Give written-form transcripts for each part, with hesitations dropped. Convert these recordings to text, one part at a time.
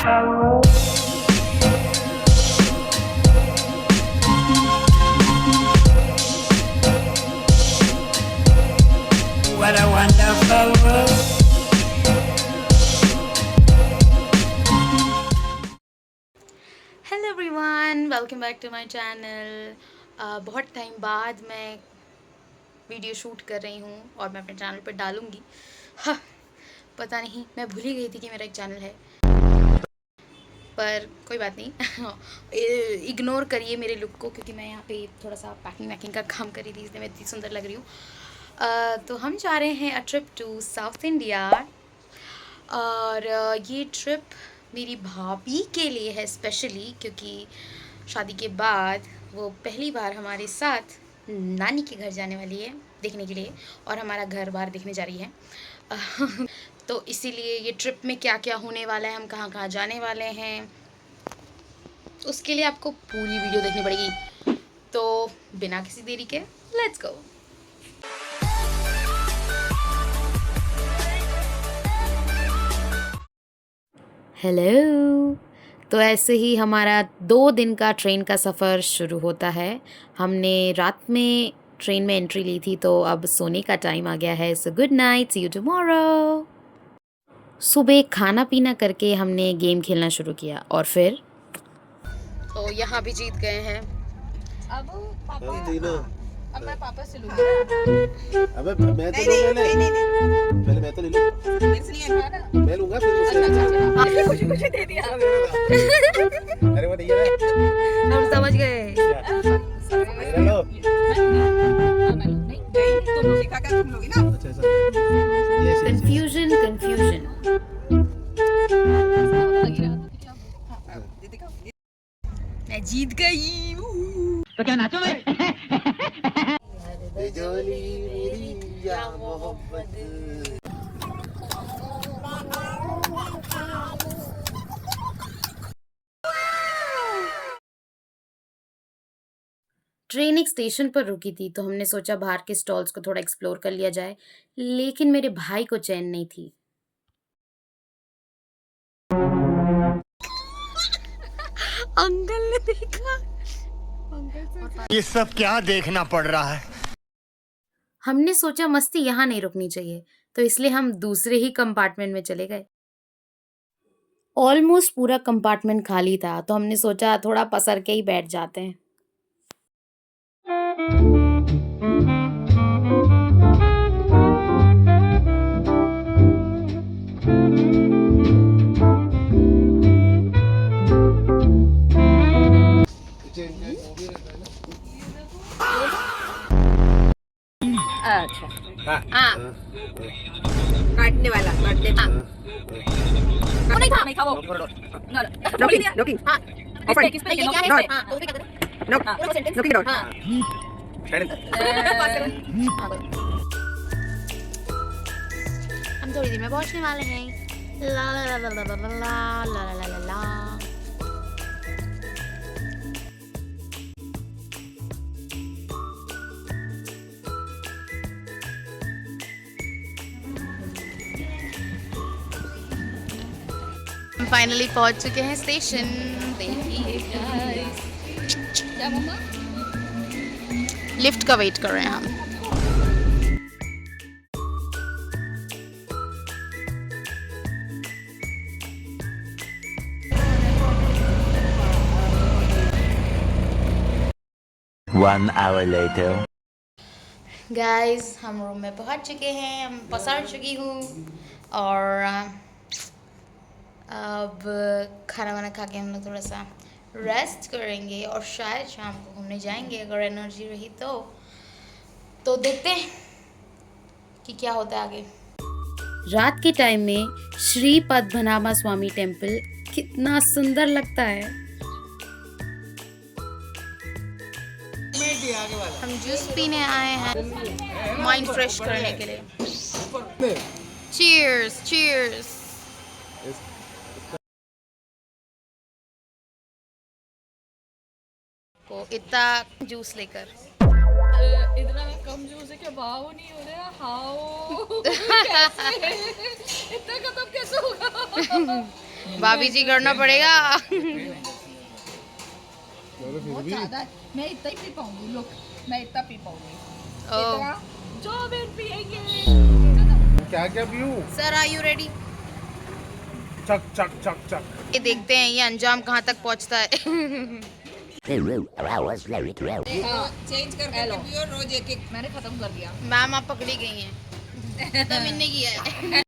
What a wonderful world. Hello everyone, welcome back to my channel. बहुत time बाद मैं video shoot कर रही हूँ और मैं अपने चैनल पर डालूँगी। हाँ, पता नहीं, मैं भूल ही गई थी कि मेरा एक चैनल है, पर कोई बात नहीं। इग्नोर करिए मेरे लुक को, क्योंकि मैं यहाँ पे थोड़ा सा पैकिंग वैकिंग का काम कर रही थी, इसलिए मैं इतनी सुंदर लग रही हूँ। तो हम जा रहे हैं a trip to South India, और ये ट्रिप मेरी भाभी के लिए है स्पेशली, क्योंकि शादी के बाद वो पहली बार हमारे साथ नानी के घर जाने वाली है देखने के लिए, और हमारा घर बाहर देखने जा रही है। तो इसीलिए ये ट्रिप में क्या क्या होने वाला है, हम कहाँ कहाँ जाने वाले हैं, उसके लिए आपको पूरी वीडियो देखनी पड़ेगी। तो बिना किसी देरी के लेट्स गो। हेलो। तो ऐसे ही हमारा 2 दिन का ट्रेन का सफ़र शुरू होता है। हमने रात में ट्रेन में एंट्री ली थी, तो अब सोने का टाइम आ गया है। So good night, see you tomorrow. सुबह खाना पीना करके हमने गेम खेलना शुरू किया, और फिर तो यहाँ भी जीत गए हैं। अब अब मैं पापा से लूँगी ना। अबे मैं तो लूँ पहले मैं तो ले लूँ। इसलिए मैं लूँगा फिर मुझसे। आपने कुछ दे दिया। अरे वो नहीं है। हम समझ गए। मेरा लो। तुम सिखा कर तुम लोगी ना। अच्छा ऐसा। Confusion confusion. मैं जीत गई। तो क्या नाचो मैं? जोली मेरी या मोहब्बत। ट्रेन एक स्टेशन पर रुकी थी, तो हमने सोचा बाहर के स्टॉल्स को थोड़ा एक्सप्लोर कर लिया जाए, लेकिन मेरे भाई को चैन नहीं थी। अंकल ने देखा। ये सब क्या देखना पड़ रहा है। हमने सोचा मस्ती यहाँ नहीं रुकनी चाहिए, तो इसलिए हम दूसरे ही कंपार्टमेंट में चले गए। ऑलमोस्ट पूरा कंपार्टमेंट खाली था, तो हमने सोचा थोड़ा पसर के ही बैठ जाते हैं। अच्छा हाँ, काटने वाला काटने हाँ। वो नहीं था वो नोकिंग नोकिंग हाँ, ओपन किस पे क्या है? नॉट हाँ, तो क्या करें? नोक हाँ, पूरा sentence? नोकिंग नॉट हाँ। हम थोड़ी देर में पहुंचने वाले हैं। ला ला ला ला ला ला ला ला ला ला ला। हम फाइनली पहुंच चुके हैं स्टेशन। देखिए गाइस, क्या मम्मा, लिफ्ट का वेट कर रहे हैं हम। One hour later. गाइस, हम रूम में पहुंच चुके हैं, हम पसर चुकी हूँ, और अब खाना वाना खा के हम लोग थोड़ा सा रेस्ट करेंगे, और शायद शाम को घूमने जाएंगे अगर एनर्जी रही तो देखते हैं कि क्या होता है आगे। रात के टाइम में श्री पद्मनाभ स्वामी टेम्पल कितना सुंदर लगता है। हम जूस पीने आए हैं माइंड फ्रेश करने के लिए। Cheers cheers. को इतना जूस लेकर इतना कम जूस है क्या? भाव नहीं हो रहा। हाउ इतना खत्म कैसे होगा? भाभी जी करना पड़ेगा। बहुत ज्यादा है। मैं इतना ही पी पाऊंगी। लोग मैं इतना पी पाऊंगी। ओह इतना जो भी पिएंगे। क्या क्या पीऊं? Sir, are you ready? चक चक चक चक। ये देखते हैं ये अंजाम कहाँ तक पहुँचता है। चेंज करके पियो रोज एक एक। मैंने खत्म कर दिया। मैम आप पकड़ी गई हैं। तो मैंने किया है।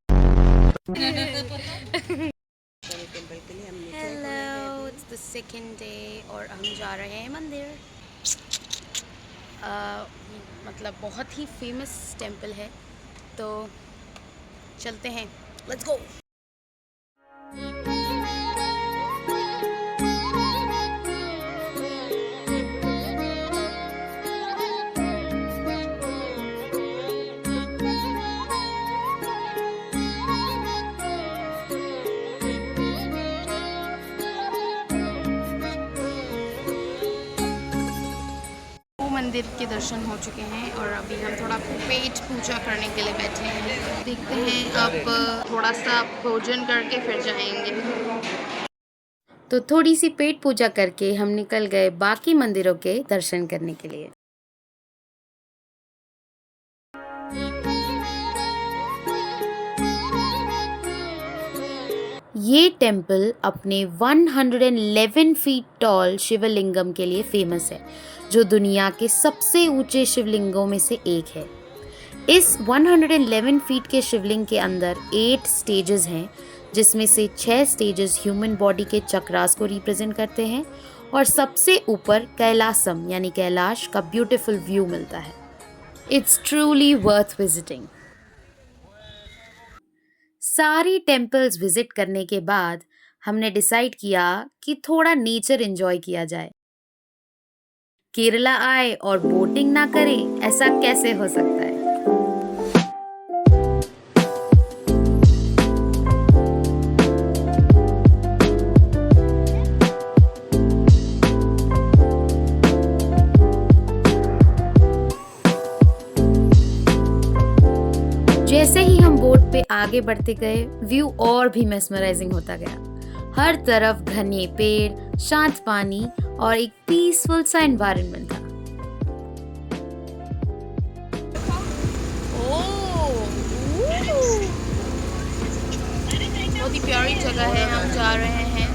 Hello, it's the second day और हम जा रहे हैं मंदिर। मतलब बहुत ही फेमस टेंपल है, तो चलते हैं। Let's go. मंदिर के दर्शन हो चुके हैं और अभी हम थोड़ा पेट पूजा करने के लिए बैठे हैं। देखते हैं अब थोड़ा सा भोजन करके फिर जाएंगे। तो थोड़ी सी पेट पूजा करके हम निकल गए बाकी मंदिरों के दर्शन करने के लिए। ये टेम्पल अपने 111 फीट टॉल शिवलिंगम के लिए फेमस है, जो दुनिया के सबसे ऊंचे शिवलिंगों में से एक है। इस 111 फीट के शिवलिंग के अंदर 8 स्टेजेस हैं, जिसमें से 6 स्टेजेस ह्यूमन बॉडी के चक्रास को रिप्रेजेंट करते हैं और सबसे ऊपर कैलासम यानी कैलाश का ब्यूटीफुल व्यू मिलता है। It's truly worth visiting. सारी टेम्पल्स विजिट करने के बाद हमने डिसाइड किया कि थोड़ा नेचर एंजॉय किया जाए। केरला आए और बोटिंग ना करें, ऐसा कैसे हो सकता है। जैसे ही हम बोट पे आगे बढ़ते गए, व्यू और भी मेस्मराइजिंग होता गया। हर तरफ घने पेड़, शांत पानी और एक पीसफुल सा एनवायरनमेंट था। बहुत ही प्यारी जगह है, हम जा रहे हैं।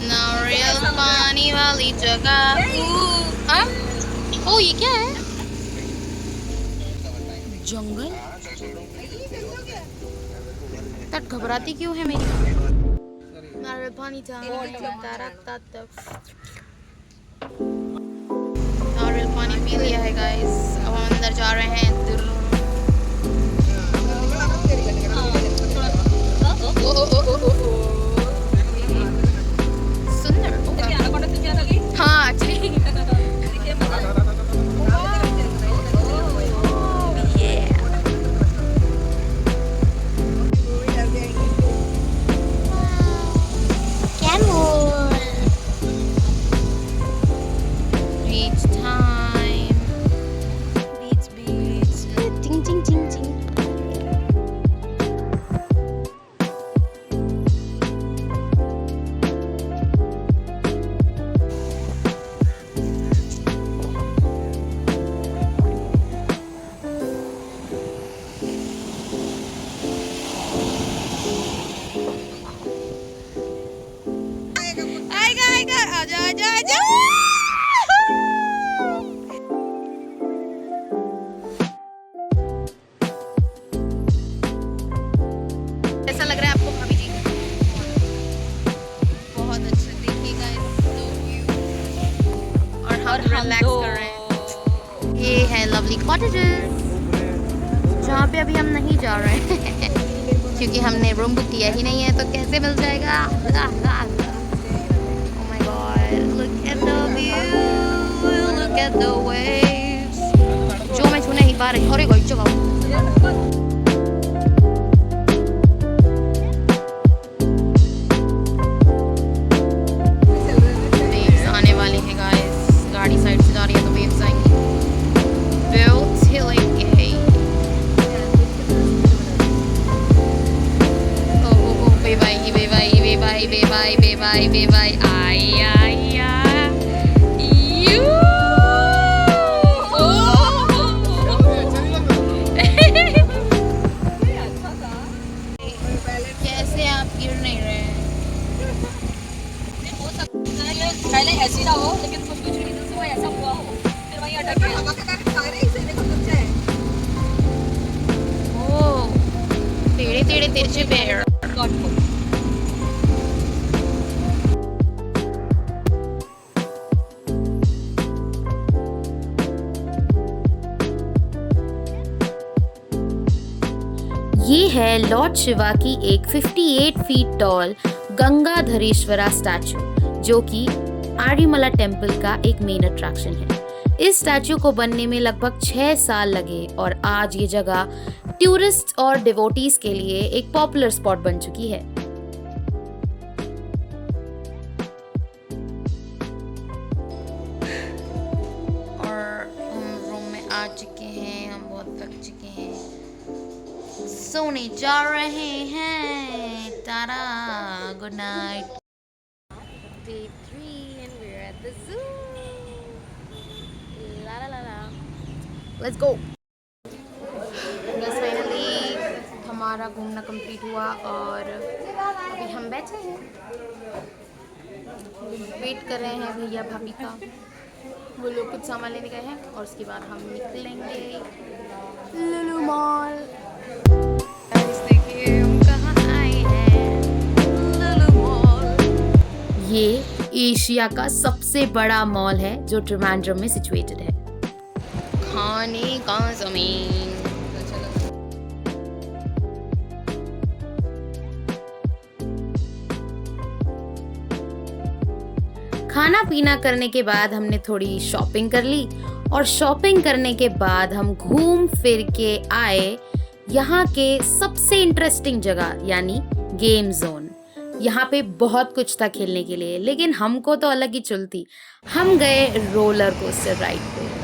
नारियल पानी वाली जगह। ओ ये क्या है? जंगल? तट घबराती क्यों है मेरी? नारियल पानी नारियल पानी पी लिया है गाइस। अब हम अंदर जा रहे हैं। सुंदर। हाँ एक्चुअली कैसा लग रहा है आपको भाभी जी? बहुत अच्छा। देखिएगा और हम रिलैक्स कर रहे हैं। ये है लवली कॉटेजेस, जहाँ पे अभी हम नहीं जा रहे हैं क्योंकि हमने रूम बुक किया ही नहीं है, तो कैसे मिल जाएगा। Oh my God, look at the view, look at the waves, जो मैं छूने ही पा रही। अरे कोई जगह गाड़ी साइड से जा रही है तो वेव्स आएंगी। बहुत हिलेंगे। बाय आई यू कैसे आप गिर नहीं रहे हैं? पहले ऐसी ना हो लेकिन कुछ रीजन से वो ऐसा हुआ हो फिर वहीं अटक गया हवा के कारण सारे ही सेने को बच्चे हैं ओ टेढ़े टेढ़े तिरछे पैर। गॉड को ये है लॉर्ड शिवा की एक 58 फीट टॉल गंगाधरेश्वरा स्टैचू, जो कि आरीमला टेम्पल का एक मेन अट्रैक्शन है। इस स्टैचू को बनने में लगभग 6 साल लगे और आज ये जगह टूरिस्ट और डिवोटीज के लिए एक पॉपुलर स्पॉट बन चुकी है। और हम रूम में आ चुके हैं, हम बहुत थक चुके हैं, सोने जा रहे हैं। Tata, good night. Day 3 and we're at the zoo. La la la la. Let's go. बस फाइनली हमारा घूमना कंप्लीट हुआ और अभी हम बैठे हैं, वेट कर रहे हैं भैया भाभी का। वो लोग कुछ सामान लेने गए हैं और उसके बाद हम निकलेंगे लुलु मॉल। देखिए हम कहाँ आए हैं, लुलु मॉल। ये एशिया का सबसे बड़ा मॉल है जो ट्रिवेंड्रम में सिचुएटेड है। खाने का जमीन। खाना पीना करने के बाद हमने थोड़ी शॉपिंग कर ली और शॉपिंग करने के बाद हम घूम फिर के आए यहाँ के सबसे इंटरेस्टिंग जगह यानी गेम जोन। यहाँ पे बहुत कुछ था खेलने के लिए, लेकिन हमको तो अलग ही चुलती। हम गए रोलर कोस्टर राइड पे।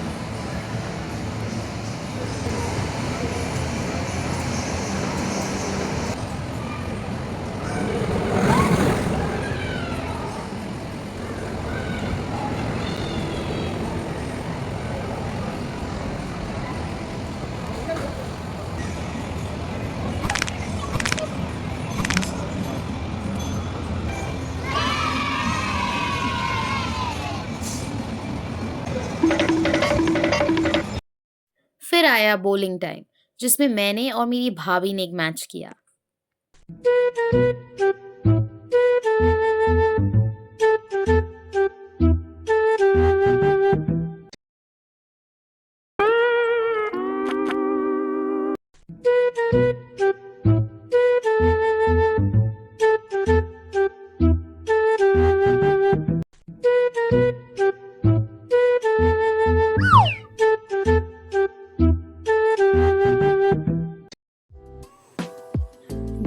फिर आया बोलिंग टाइम, जिसमें मैंने और मेरी भाभी ने एक मैच किया।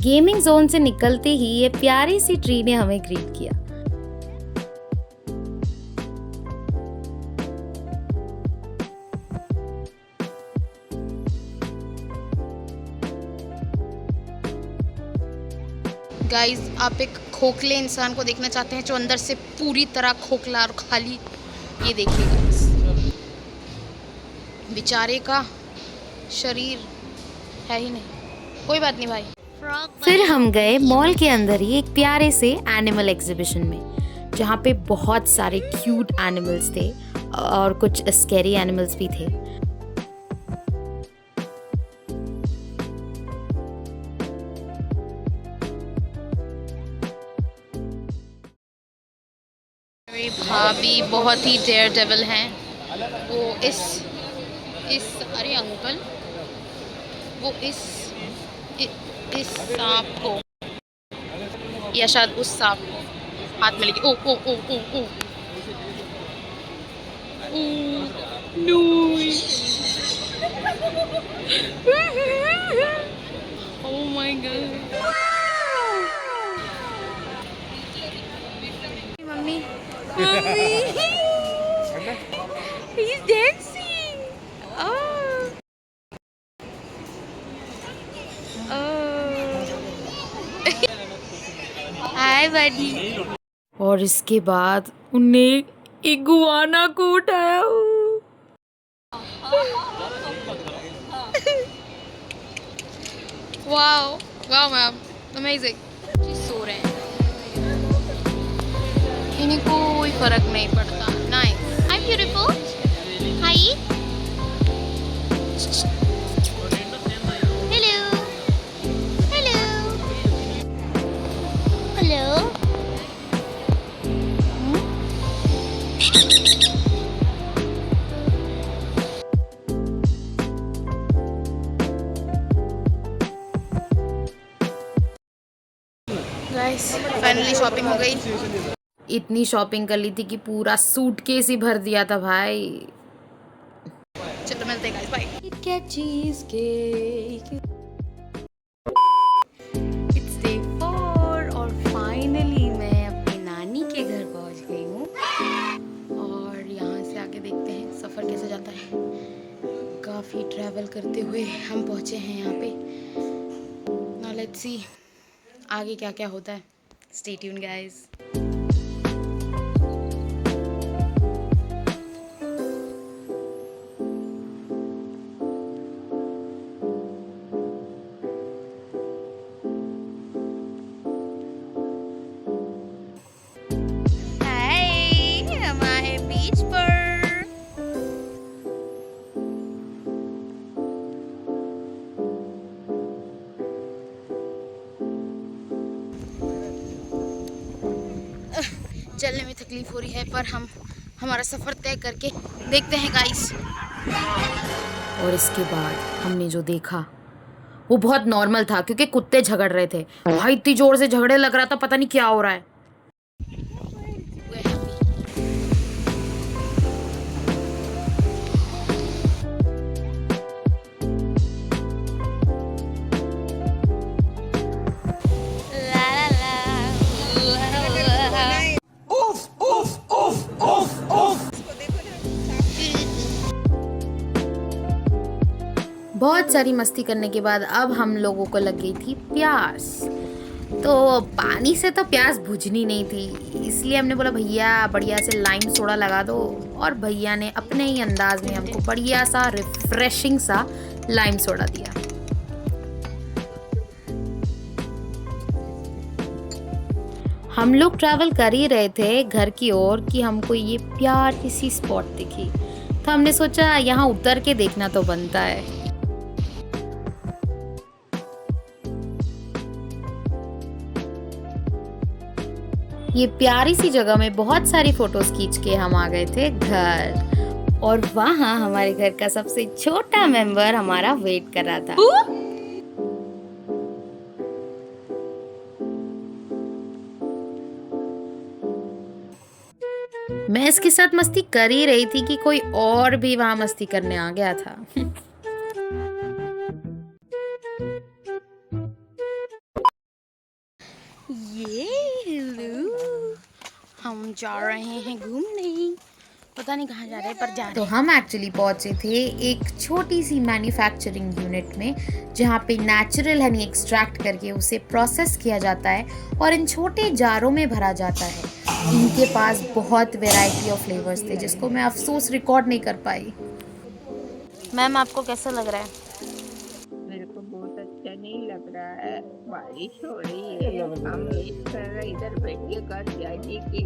गेमिंग जोन से निकलते ही ये प्यारी सी ट्री ने हमें ग्रीट किया। गाइस, आप एक खोखले इंसान को देखना चाहते हैं जो अंदर से पूरी तरह खोखला और खाली, ये देखिए गाइस, बेचारे का शरीर है ही नहीं। कोई बात नहीं भाई। फिर हम गए मॉल के अंदर ही एक प्यारे से एनिमल एग्जीबिशन में, जहाँ पे बहुत सारे क्यूट एनिमल्स थे और कुछ स्कैरी एनिमल्स भी थे। मेरी भाभी बहुत ही डेयर डेविल हैं। वो इस अरे अंकल, वो इस सांप को या शायद उस सांप को हाथ में लेके ओ ओ ओ ओ ओ no oh my God. Mummy he's dancing. Hi bye buddy. और इसके बाद उनने इगुआना को उठाया। Wow wow ma'am, amazing. सो रहे हैं, इन्हें कोई फर्क नहीं पड़ता। Nice, I am beautiful. Hi, hello hello hello. Guys finally shopping हो गई। इतनी शॉपिंग कर ली थी कि पूरा सूटकेस ही भर दिया था भाई। चलो मिलते हैं गाइस, बाय। क्या चीज केक, इट्स डे 4 और फाइनली मैं अपनी नानी के घर पहुंच गई हूँ। और यहाँ से आके देखते हैं सफ़र कैसे जाता है। काफ़ी ट्रैवल करते हुए हम पहुँचे हैं यहाँ पे। नाउ लेट्स सी आगे क्या क्या होता है। Stay tuned guys. हमारे बीच पर चलने में तकलीफ हो रही है, पर हम हमारा सफ़र तय करके देखते हैं गाइस। और इसके बाद हमने जो देखा वो बहुत नॉर्मल था, क्योंकि कुत्ते झगड़ रहे थे भाई, इतनी जोर से झगड़े लग रहा था, पता नहीं क्या हो रहा है। बहुत सारी मस्ती करने के बाद अब हम लोगों को लग गई थी प्यास। तो पानी से तो प्यास बुझनी नहीं थी, इसलिए हमने बोला भैया बढ़िया से लाइम सोडा लगा दो। और भैया ने अपने ही अंदाज में हमको बढ़िया सा रिफ्रेशिंग सा लाइम सोडा दिया। हम लोग ट्रैवल कर ही रहे थे घर की ओर कि हमको ये प्यारी सी स्पॉट दिखी, तो हमने सोचा यहाँ उतर के देखना तो बनता है। ये प्यारी सी जगह में बहुत सारी फोटोज खींच के हम आ गए थे घर। और वहाँ हमारे घर का सबसे छोटा मेंबर हमारा वेट कर रहा था। मैं इसके साथ मस्ती कर ही रही थी कि कोई और भी वहाँ मस्ती करने आ गया था। हम जा रहे हैं घूमने, पता नहीं कहाँ जा रहे हैं पर जा रहे हैं। तो हम एक्चुअली पहुँचे थे एक छोटी सी मैन्युफैक्चरिंग यूनिट में, जहाँ पे नेचुरल हनी एक्सट्रैक्ट करके उसे प्रोसेस किया जाता है और इन छोटे जारों में भरा जाता है। इनके पास बहुत वैरायटी ऑफ फ्लेवर्स थे, जिसको मैं अफसोस रिकॉर्ड नहीं कर पाई। मैम आपको कैसा लग रहा है? मेरे को बहुत अच्छा नहीं लग रहा है, बारिश हो रही है, हम वेट कर रहे इधर बैठ के घर जाने के लिए,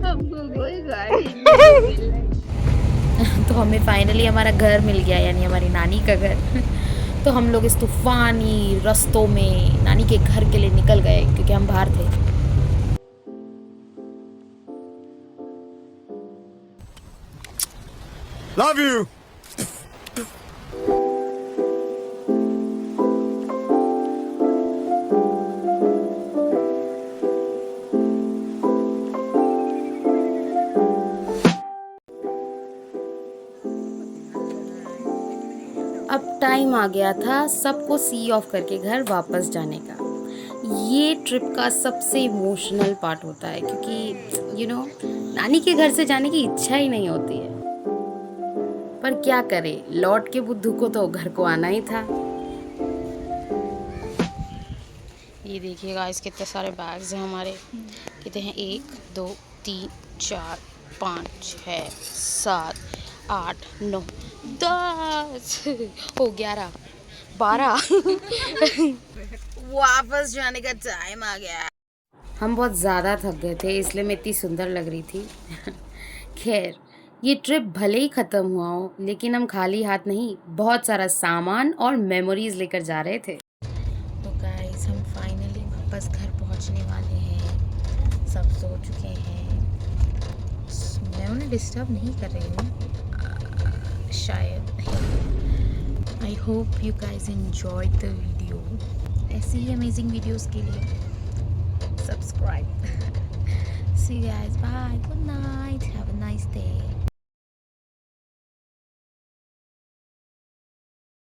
हमको कोई गाड़ी नहीं मिल रही। तो हमें फाइनली हमारा घर मिल गया, यानी हमारी नानी का घर। तो हम लोग इस तूफानी रास्तों में नानी के घर के लिए निकल गए, क्योंकि हम बाहर थे। Love you. अब टाइम आ गया था सबको सी ऑफ करके घर वापस जाने का। ये ट्रिप का सबसे इमोशनल पार्ट होता है, क्योंकि नानी के घर से जाने की इच्छा ही नहीं होती है, पर क्या करे, लौट के बुद्धू को तो घर को आना ही था। ये देखिए गाइस कितने सारे बैग्स हैं हमारे। कितने हैं? 1 2 3 4 5 6 7 8 9 10 हो 11 12 वापस जाने का टाइम आ गया। हम बहुत ज़्यादा थक गए थे इसलिए मैं इतनी सुंदर लग रही थी। खैर ये ट्रिप भले ही ख़त्म हुआ हो लेकिन हम खाली हाथ नहीं, बहुत सारा सामान और मेमोरीज लेकर जा रहे थे। तो गाइस हम फाइनली वापस घर पहुंचने वाले हैं। सब सो चुके हैं। मैं उन्हें डिस्टर्ब नहीं कर रही हूँ शायद। I hope you guys enjoyed the video. ऐसी ही अमेजिंग वीडियोस के लिए subscribe. See you guys. Bye. Good night. Have a nice day.